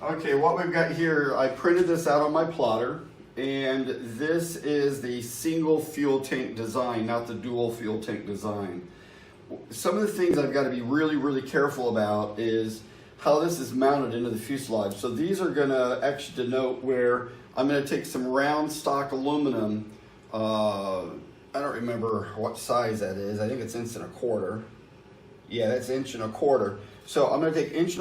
Okay, what we've got here, I printed this out on my plotter, and this is the single fuel tank design, not the dual fuel tank design. Some of the things I've got to be really careful about is how this is mounted into the fuselage. So these are going to actually denote where I'm going to take some round stock aluminum. I don't remember what size that is. I think it's 1.25 inches. Yeah, that's 1.25 inches. So I'm going to take 1.25 inch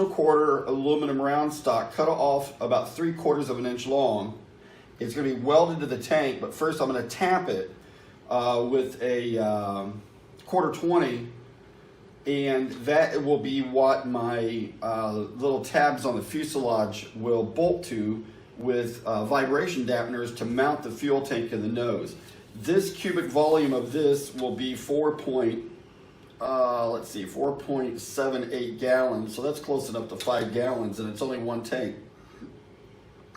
aluminum round stock, cut it off about 3/4 inch long. It's going to be welded to the tank, but first I'm going to tap it with a 1/4-20, and that will be what my little tabs on the fuselage will bolt to with vibration dampeners to mount the fuel tank in the nose. This cubic volume of this will be 4.78 gallons, so that's close enough to 5 gallons, and it's only one tank.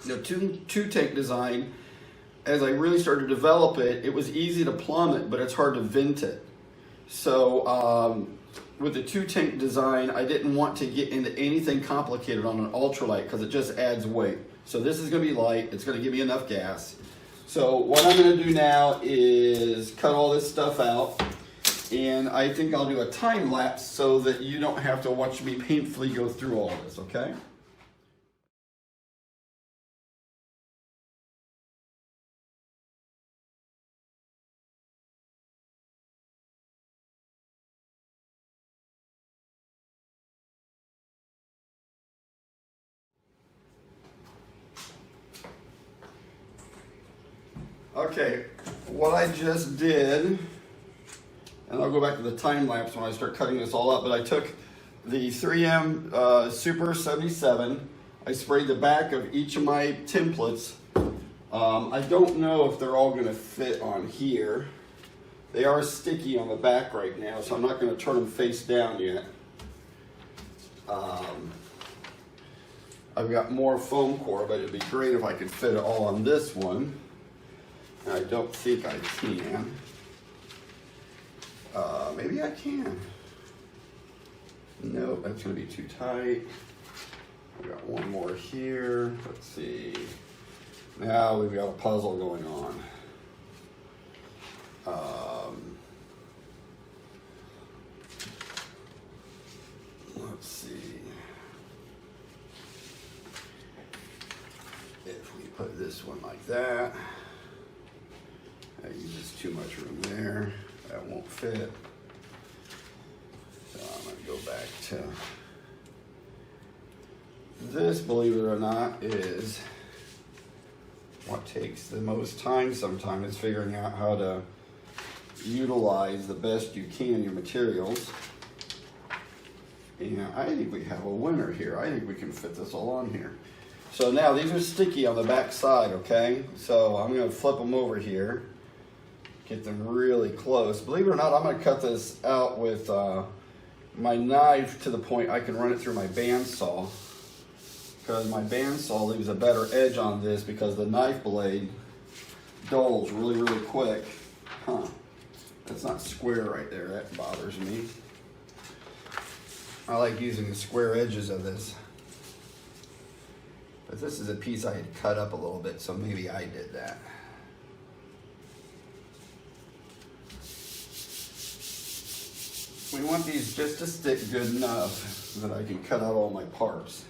The two tank design, as I really started to develop it, it was easy to plumb it, but it's hard to vent it. So with the 2 tank design, I didn't want to get into anything complicated on an ultralight because it just adds weight. So this is going to be light, it's going to give me enough gas. So what I'm going to do now is cut all this stuff out. And I think I'll do a time lapse so that you don't have to watch me painfully go through all this, okay? Okay, what I just did, and I'll go back to the time lapse when I start cutting this all up, but I took the 3M Super 77, I sprayed the back of each of my templates. I don't know if they're all going to fit on here. They are sticky on the back right now, so I'm not going to turn them face down yet. I've got more foam core, but it'd be great if I could fit it all on this one. I don't think I can. Maybe I can. No, that's going to be too tight. We've got one more here. Let's see. Now we've got a puzzle going on. Let's see. If we put this one like that, that uses too much room there. That won't fit. So I'm going to go back to this, believe it or not, is what takes the most time sometimes, is figuring out how to utilize the best you can your materials. And I think we have a winner here. I think we can fit this all on here. So now these are sticky on the back side, okay? So I'm going to flip them over here. Get them really close. Believe it or not, I'm going to cut this out with my knife to the point I can run it through my bandsaw, because my bandsaw leaves a better edge on this because the knife blade dulls really quick. That's not square right there. That bothers me. I like using the square edges of this. But this is a piece I had cut up a little bit, so maybe I did that. We want these just to stick good enough that I can cut out all my parts.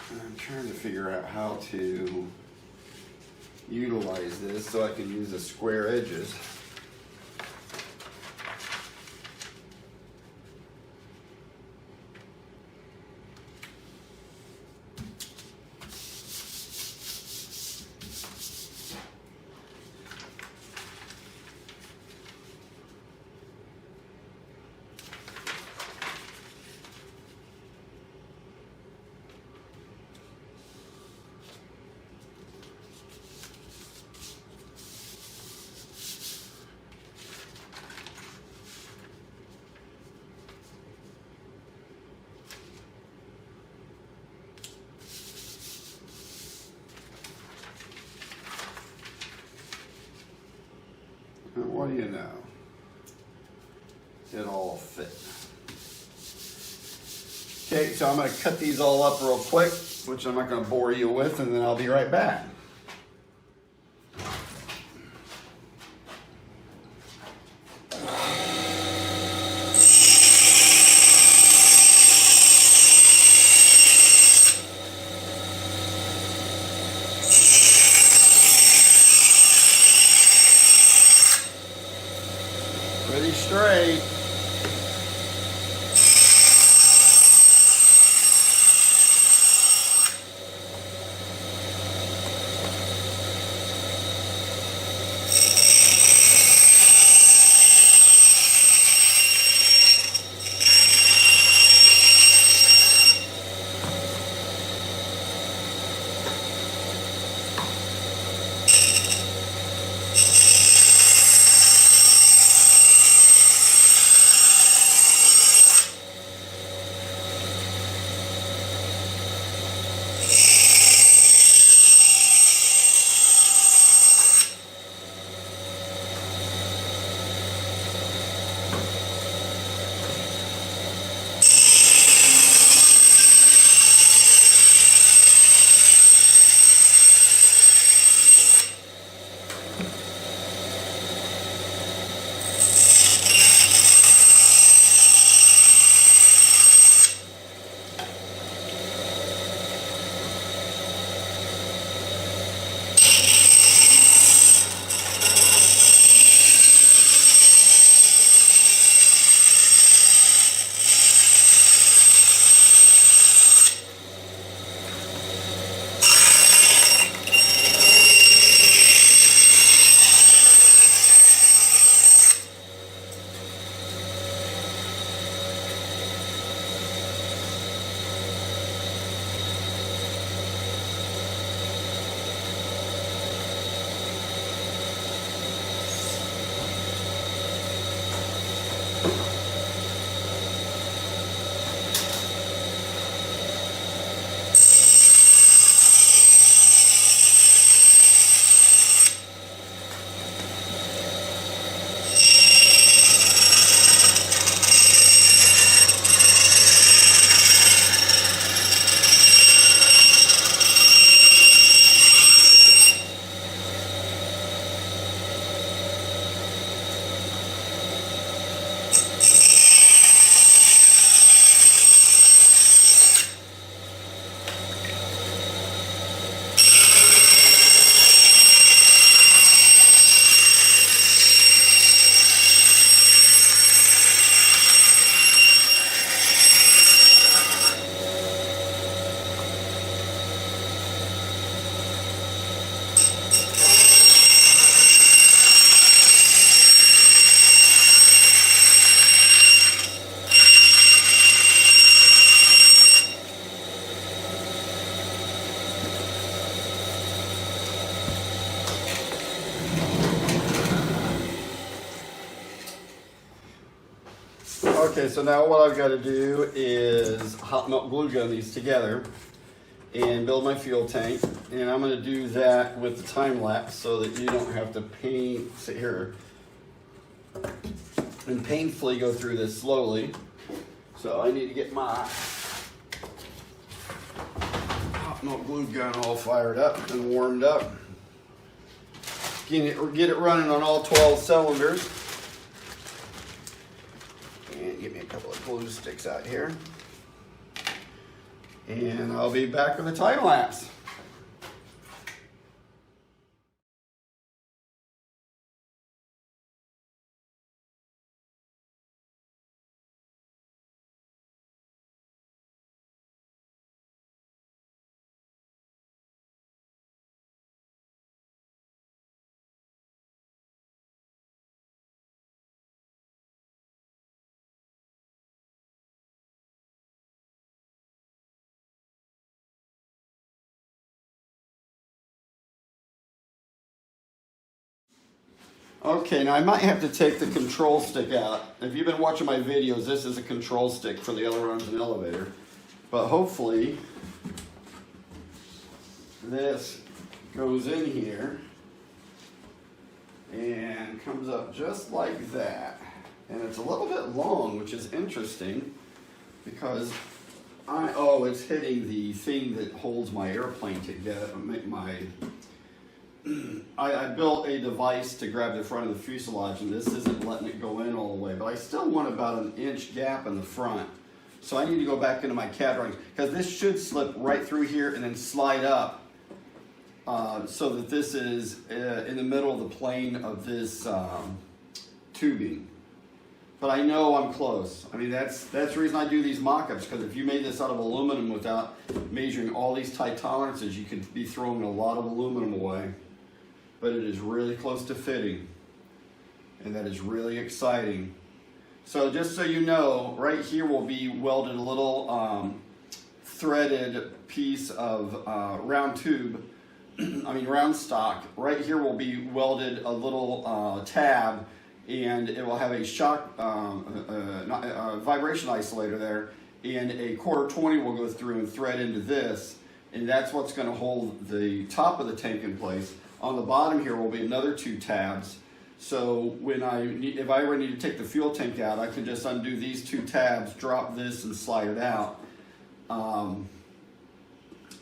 And I'm trying to figure out how to utilize this so I can use the square edges. And what do you know? It all fit. Okay, so I'm going to cut these all up real quick, which I'm not going to bore you with, and then I'll be right back. Pretty straight. Okay, so now what I've got to do is hot melt glue gun these together and build my fuel tank. And I'm going to do that with the time lapse so that you don't have to sit here and painfully go through this slowly. So I need to get my hot melt glue gun all fired up and warmed up. Get it running on all 12 cylinders. And give me a couple of glue sticks out here. And I'll be back with a time lapse. Okay, now I might have to take the control stick out. If you've been watching my videos, this is a control stick for the ailerons and elevator. But hopefully, this goes in here and comes up just like that. And it's a little bit long, which is interesting because Oh, it's hitting the thing that holds my airplane together. I built a device to grab the front of the fuselage, and this isn't letting it go in all the way, but I still want about an inch gap in the front. So I need to go back into my CAD drawings, because this should slip right through here and then slide up, so that this is in the middle of the plane of this tubing. But I know I'm close. I mean, that's the reason I do these mock-ups, because if you made this out of aluminum without measuring all these tight tolerances, you could be throwing a lot of aluminum away. But it is really close to fitting, and that is really exciting. So just so you know, right here will be welded a little threaded piece of round tube, round stock. Right here will be welded a little tab, and it will have a shock, vibration isolator there, and a quarter 20 will go through and thread into this, and that's what's going to hold the top of the tank in place. On the bottom here will be another 2 tabs, so if I ever need to take the fuel tank out, I can just undo these 2 tabs, drop this, and slide it out. On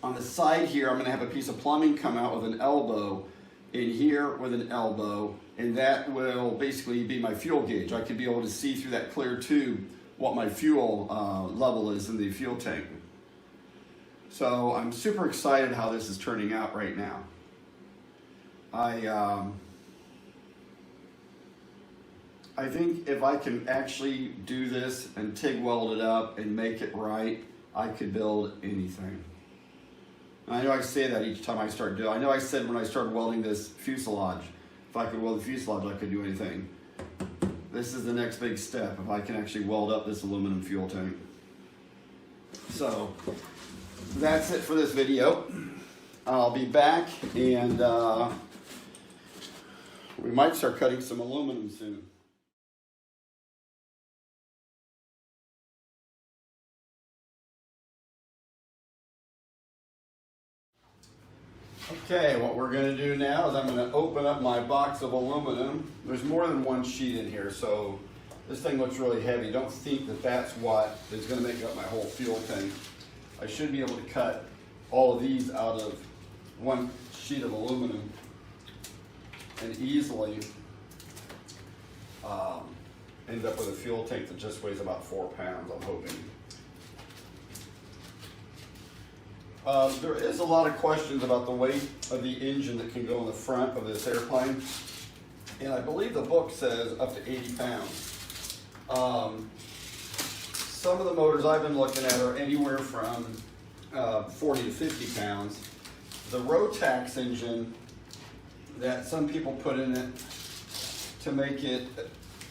the side here, I'm going to have a piece of plumbing come out with an elbow, in here with an elbow, and that will basically be my fuel gauge. I could be able to see through that clear tube what my fuel level is in the fuel tank. So I'm super excited how this is turning out right now. I think if I can actually do this and TIG weld it up and make it right, I could build anything. I know I say that each time I start doing. I know I said when I started welding this fuselage, if I could weld the fuselage, I could do anything. This is the next big step, if I can actually weld up this aluminum fuel tank. So that's it for this video. I'll be back, and we might start cutting some aluminum soon. Okay, what we're going to do now is I'm going to open up my box of aluminum. There's more than one sheet in here, so this thing looks really heavy. Don't think that that's what is going to make up my whole fuel tank. I should be able to cut all of these out of one sheet of aluminum and easily end up with a fuel tank that just weighs about 4 pounds, I'm hoping. There is a lot of questions about the weight of the engine that can go in the front of this airplane, and I believe the book says up to 80 pounds. Some of the motors I've been looking at are anywhere from 40 to 50 pounds. The Rotax engine that some people put in it to make it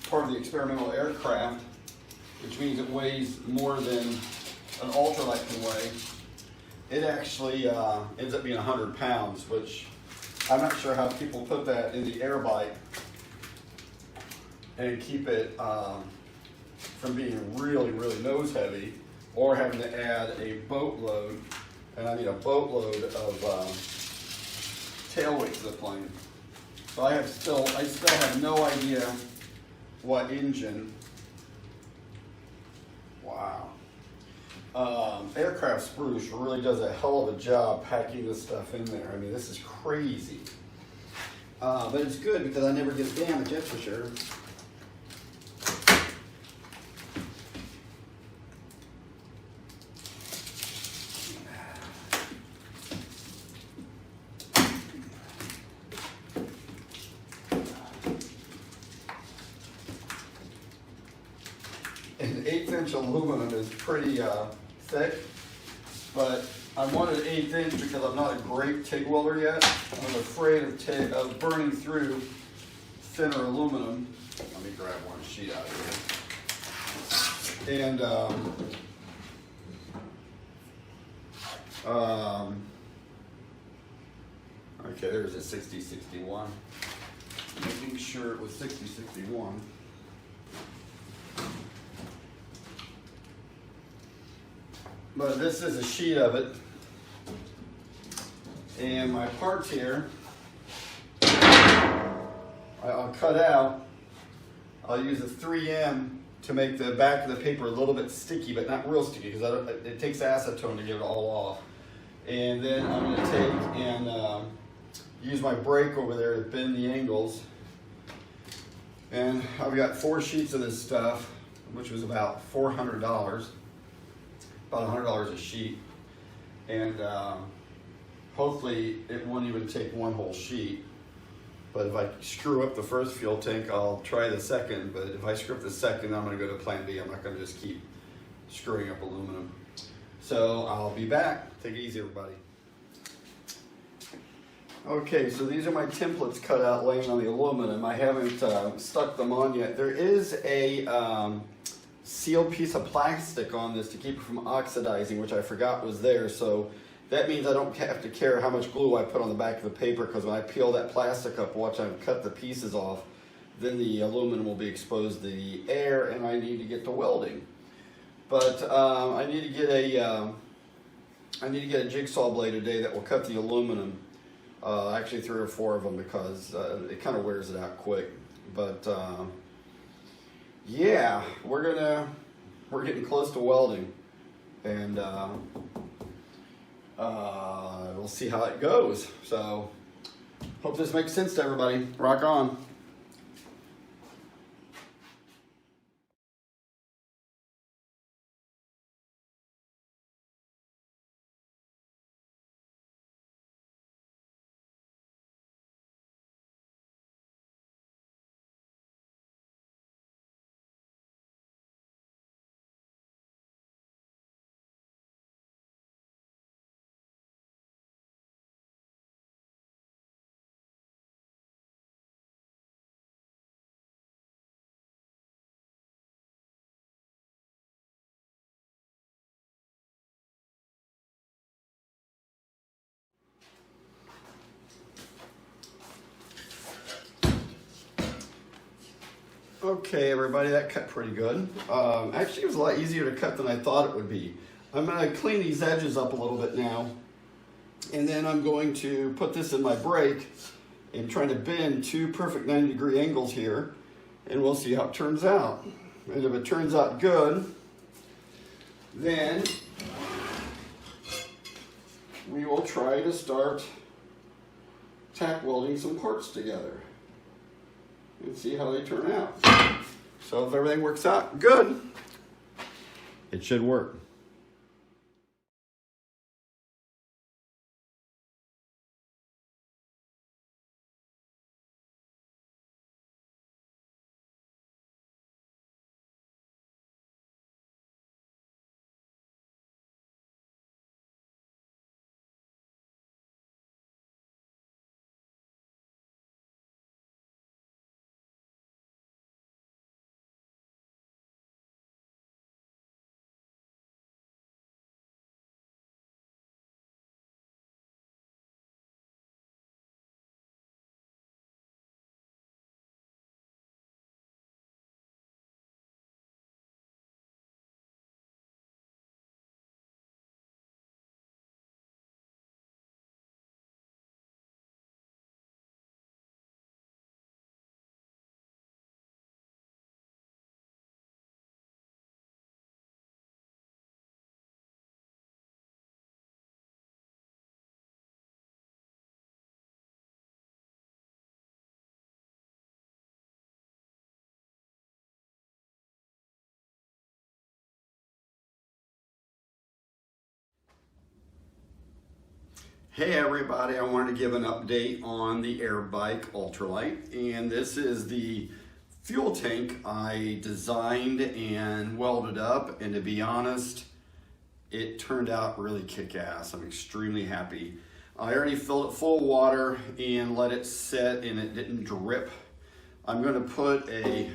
part of the experimental aircraft, which means it weighs more than an ultralight can weigh, it actually ends up being 100 pounds, which I'm not sure how people put that in the AirBike and keep it from being really, really nose heavy, or having to add a boatload, and I mean a boatload of tail weight to the plane. So I still have no idea what engine. Wow. Aircraft Spruce really does a hell of a job packing this stuff in there. I mean, this is crazy. But it's good because I never get damaged, that's for sure. An 1/8" aluminum is pretty thick, but I wanted 1/8" because I'm not a great TIG welder yet. I'm afraid of burning through thinner aluminum. Let me grab one sheet out of here. And okay, there's a 6061. Making sure it was 6061. But this is a sheet of it, and my parts here, I'll cut out. I'll use a 3M to make the back of the paper a little bit sticky, but not real sticky, because it takes acetone to get it all off. And then I'm going to take and use my brake over there to bend the angles. And I've got 4 sheets of this stuff, which was about $400, about $100 a sheet. And hopefully it won't even take one whole sheet. But if I screw up the first fuel tank, I'll try the second. But if I screw up the second, I'm going to go to plan B. I'm not going to just keep screwing up aluminum. So I'll be back. Take it easy, everybody. Okay, so these are my templates cut out laying on the aluminum. I haven't stuck them on yet. There is a sealed piece of plastic on this to keep it from oxidizing, which I forgot was there. So that means I don't have to care how much glue I put on the back of the paper, because when I peel that plastic up, watch I cut the pieces off, then the aluminum will be exposed to the air, and I need to get to welding. But I need to get a jigsaw blade today that will cut the aluminum. Actually 3 or 4 of them, because it kind of wears it out quick. But yeah, we're getting close to welding, and we'll see how it goes. So hope this makes sense to everybody. Rock on. Okay, everybody, that cut pretty good. Actually, it was a lot easier to cut than I thought it would be. I'm going to clean these edges up a little bit now, and then I'm going to put this in my brake and try to bend 2 perfect 90-degree angles here, and we'll see how it turns out. And if it turns out good, then we will try to start tack welding some parts together and see how they turn out. So if everything works out good, it should work. Hey everybody, I wanted to give an update on the AirBike Ultralight, and this is the fuel tank I designed and welded up, and to be honest, it turned out really kick-ass. I'm extremely happy. I already filled it full of water and let it set, and it didn't drip. I'm going to put a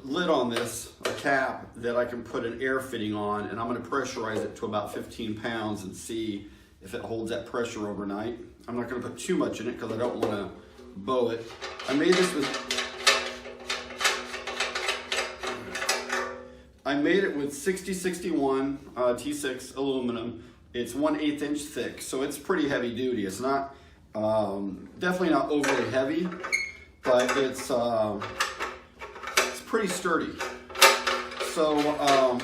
lid on this, a cap that I can put an air fitting on, and I'm going to pressurize it to about 15 pounds and see if it holds that pressure overnight. I'm not going to put too much in it because I don't want to bow it. I made it with 6061 T6 aluminum. It's 1/8 inch thick, so it's pretty heavy duty. It's not definitely not overly heavy, but it's pretty sturdy. So I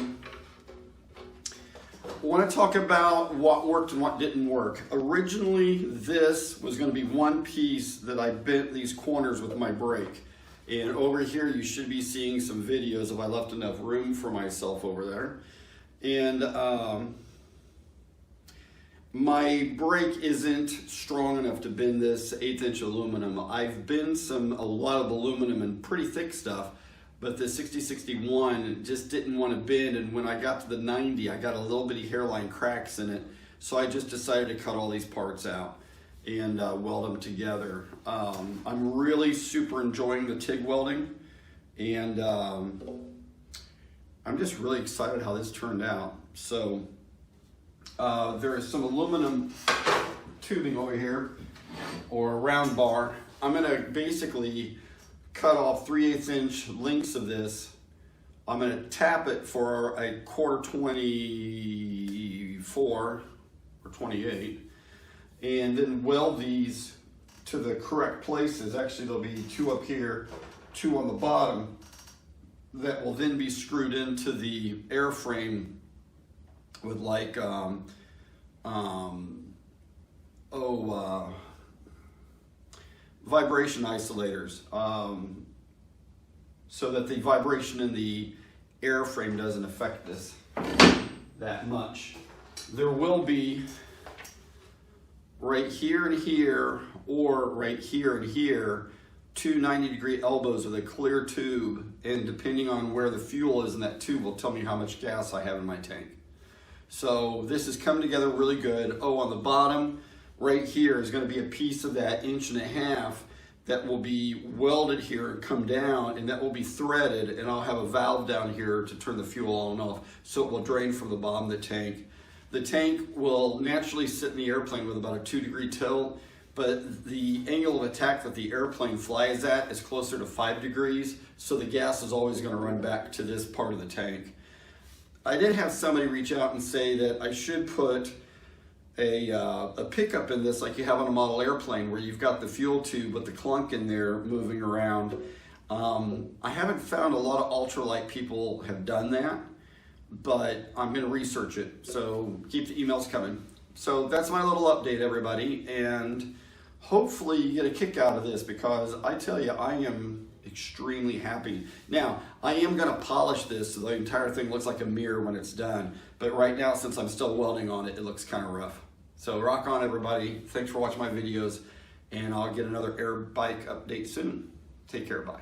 want to talk about what worked and what didn't work. Originally, this was going to be one piece that I bent these corners with my brake. And over here, you should be seeing some videos if I left enough room for myself over there. And my brake isn't strong enough to bend this 1/8" aluminum. I've bent a lot of aluminum and pretty thick stuff, but the 6061 just didn't want to bend, and when I got to the 90, I got a little bitty hairline cracks in it, so I just decided to cut all these parts out and weld them together. I'm really super enjoying the TIG welding, and I'm just really excited how this turned out. So there is some aluminum tubing over here, or a round bar. I'm gonna basically cut off 3/8" lengths of this. I'm gonna tap it for a 1/4 24 or 28, and then weld these to the correct places. Actually, there'll be 2 up here, 2 on the bottom, that will then be screwed into the airframe with like vibration isolators, so that the vibration in the airframe doesn't affect this that much. There will be right here and here, or right here and here, 2 90-degree elbows with a clear tube, and depending on where the fuel is in that tube will tell me how much gas I have in my tank. So this has come together really good. Oh, on the bottom right here is going to be a piece of that 1.5" that will be welded here and come down, and that will be threaded, and I'll have a valve down here to turn the fuel on and off, so it will drain from the bottom of the tank. The tank will naturally sit in the airplane with about a 2-degree tilt, but the angle of attack that the airplane flies at is closer to 5 degrees, so the gas is always going to run back to this part of the tank. I did have somebody reach out and say that I should put a pickup in this like you have on a model airplane, where you've got the fuel tube with the clunk in there moving around. I haven't found a lot of ultralight people have done that, but I'm going to research it, so keep the emails coming. So that's my little update, everybody, and hopefully you get a kick out of this, because I tell you, I am extremely happy. Now, I am going to polish this so the entire thing looks like a mirror when it's done, but right now, since I'm still welding on it, it looks kind of rough. So rock on, everybody. Thanks for watching my videos, and I'll get another AirBike update soon. Take care, bye.